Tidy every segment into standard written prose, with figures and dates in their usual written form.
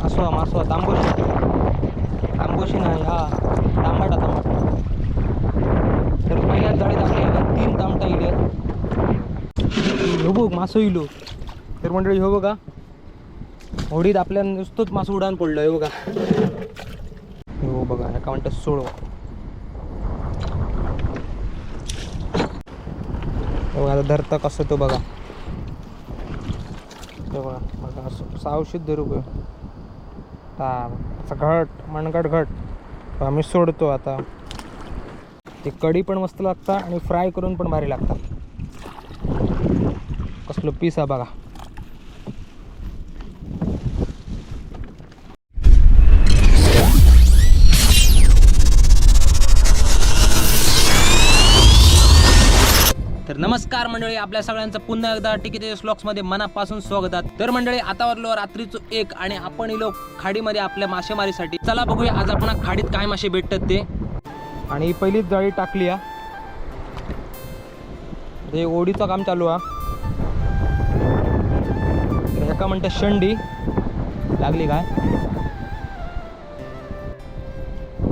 मासवा तांबोशी नाही हा तांबाटा तर पहिल्याच जाळीत आपल्याला 3 तांबटा इले हो बघ मासो इलो तर मंडळी हो बघा होडीत आपल्या नुसतंच मासं उडान पडलं हो बघा हो बघा एका म्हणतात सोडव आता धरता कसं तो बघा बघा 600 रुपये असा घट मनगट घट आम्ही सोडतो आता ते कढी पण मस्त लागतात आणि फ्राय करून पण भारी लागतात कसलं पीस आहे बघा तर नमस्कार मंडळी आपल्या सगळ्यांचं पुन्हा एकदा टिकेतेज व्लॉग्समध्ये मनापासून स्वागत. तर मंडळी आता वाजलो रात्रीचं 1 आणि आपण इलो खाडीमध्ये आपल्या मासेमारीसाठी. चला बघूया आज आपण खाडीत काय मासे भेटतात ते. आणि पहिलीच जाळी टाकली आहे ते ओढीचं काम चालू आहे. एका म्हणते शंडी लागली काय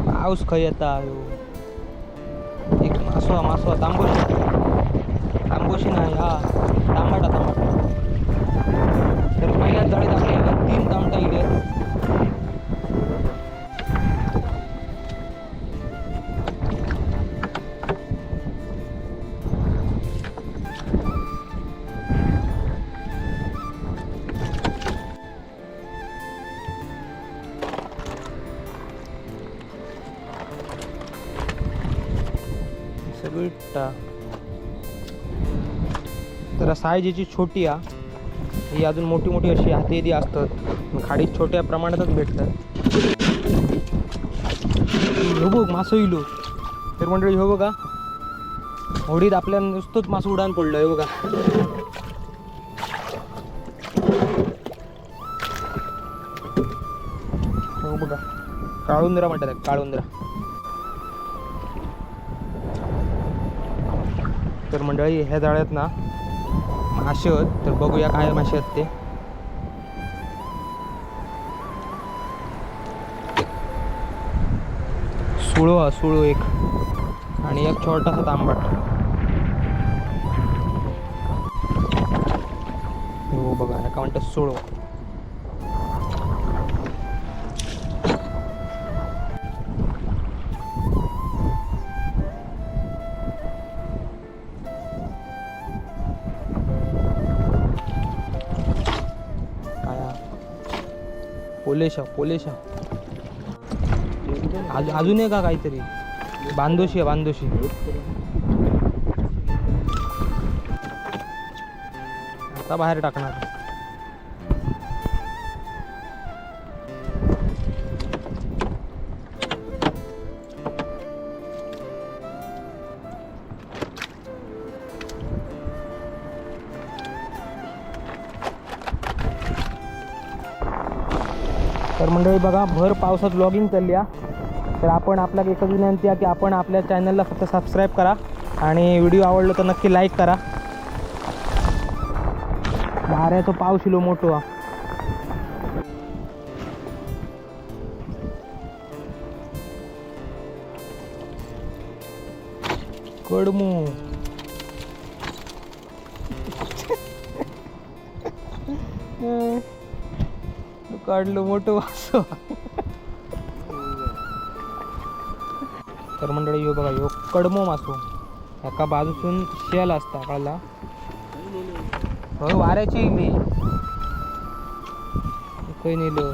पाऊस खाई येता एक मासवा तांबोशी नाही हा तांबाटा तर पहिल्याच जाळीत आपल्याला 3 तांबटा इले सगळी तर साईज याची छोटी आहे ही अजून मोठी अशी हातेरी असतात खाडीत छोट्या प्रमाणातच भेटतात. हो बघ मासं इलो तर मंडळी हो बघा होडीत आपल्या नुसतंच मासं उडान पडलं हो बघा हो बघा काळुंद्रा म्हणतात काळुंद्रा. तर मंडळी ह्या जाळ्यात ना मासे आहेत तर बघूया काय मासे आहेत ते. सुळो एक आणि एक छोटासा तांबट. हो बघा एका म्हणतात सुळो. पोलेशा अजून आहे का काहीतरी बांधोशी आता बाहेर टाकणार. तर मंडळी बघा भर पावसात व्लॉगिंग चालली आहे तर आपण आपल्याला एकच विनंती आहे की आपण आपल्या चॅनलला फक्त सबस्क्राईब करा आणि व्हिडिओ आवडला तर नक्की लाईक करा. वाऱ्याचा पाऊस इलो मोठो आहे. कडमू काढलं मोठं वासो. तर मंडळी यो बघा यो कडमो मासो एका बाजूसून शेल असता कळला हो वाऱ्याची मी काही नेलं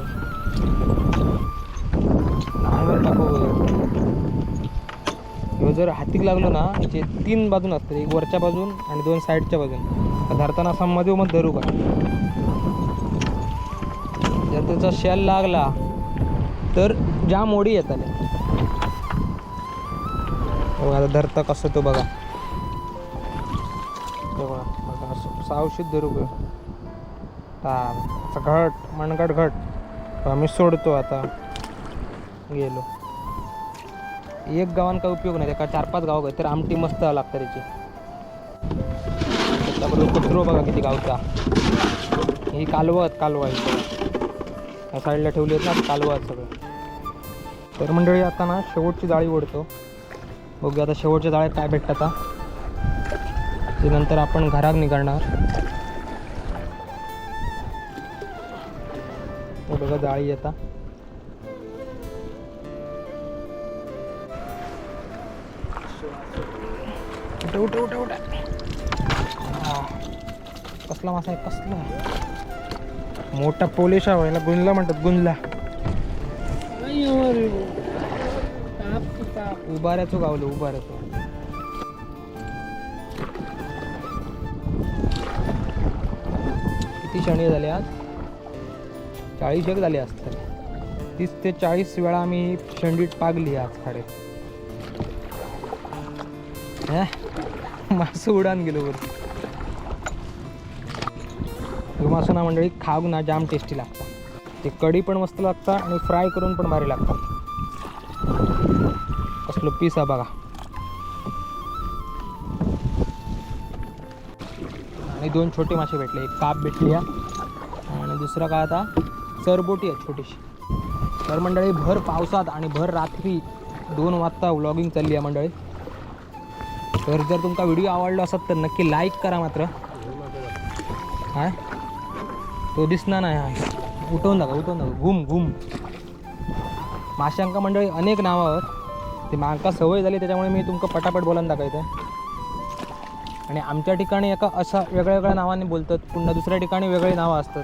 ह्यो जर हातीक लागलो ना याचे 3 बाजून असतात एक वरच्या बाजून आणि 2 साईडच्या बाजून धरताना असा मध्ये धरू का जर त्याचा शेल लागला तर जाम ओढी येतात. आता धरता कसं तो बघा 600 रुपये घट मनगट घट आम्ही सोडतो आता गेलो. एक गावान काय उपयोग नाही का 4-5 गाव तर आमटी मस्त लागतं त्याची. त्याच्याबरोबर कचरो बघा किती गावचा ही कालवा इथं या साईडला ठेवली आहेत ना कालवा सगळं. तर मंडळी आता ना शेवटची जाळी ओढतो. बघूया आता शेवटच्या जाळ्यात काय भेटतं आता. ते नंतर आपण घरात निघणार. तर बघा जाळी आता उठ उठ उठ. कसला मासा आहे, कसला मोठा पोलिशा व्हायला. गुंजला म्हणतात, गुंजला. उभाऱ्याचो गावलो, उभाऱ्याचो. किती शणी झाले आज? 40 एक झाले असतात. 30 ते 40 वेळा आम्ही शेंडीत पागली आज खाडे. मासं उडान गेलो वरती. मासं ना मंडळी खाऊ ना जाम टेस्टी लागतात. ते कढी पण मस्त लागतात आणि फ्राय करून पण भारी लागतात. कसलं पीस आहे बघा. आणि 2 छोटे मासे भेटले. एक काप भेटली आणि दुसरा काय आता सरबोटी आहे छोटीशी. तर मंडळी भर पावसात आणि भर रात्री 2 वाजता व्लॉगिंग चालली आहे मंडळी. तर जर तुमचा व्हिडिओ आवडला असत तर नक्की लाईक करा मात्र. हाय तो दिसणार नाही. हा उठवून दाखवा, उठवून दाखवा. घुम घुम. माशांका मंडळी अनेक नावं आहेत. ते मांका सवय झाली त्याच्यामुळे मी तुमका पटापट बोलायला दाखवते. आणि आमच्या ठिकाणी एका अशा वेगळ्या वेगळ्या नावाने बोलतात, पुन्हा दुसऱ्या ठिकाणी वेगळी नावं असतात.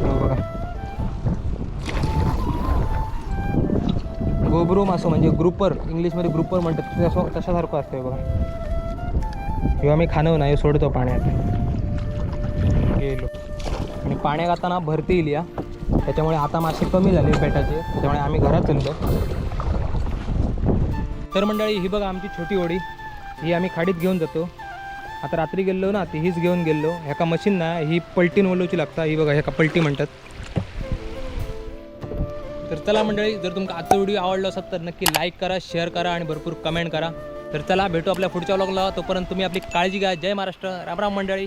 बघा गोब्रो मासो म्हणजे ग्रुपर, इंग्लिशमध्ये ग्रुपर म्हणतात, तशासारखं असतं बघा. किंवा मी खाणं नाही सोडतो पाण्यात. गेलो आणि पाण्यात आता ना भरती येईल या. त्याच्यामुळे आता मासे कमी झाले पेटाचे, त्याच्यामुळे आम्ही घरात चाललो. तर मंडळी ही बघा आमची छोटी होडी. ही आम्ही खाडीत घेऊन जातो. आता रात्री गेलो ना ती हीच घेऊन गेलो. ह्याका मशीन ना ही पलटीन ओलवची लागता. ही बघा ह्याका पलटी म्हणतात. तर चला मंडळी, जर तुमचा आजचा व्हिडिओ आवडला असेल तर नक्की लाईक करा, शेअर करा आणि भरपूर कमेंट करा. तर चला भेटू आपल्या पुढच्या व्लॉगला. तोपर्यंत तुम्ही आपली काळजी घ्या. जय महाराष्ट्र. राम राम मंडळी.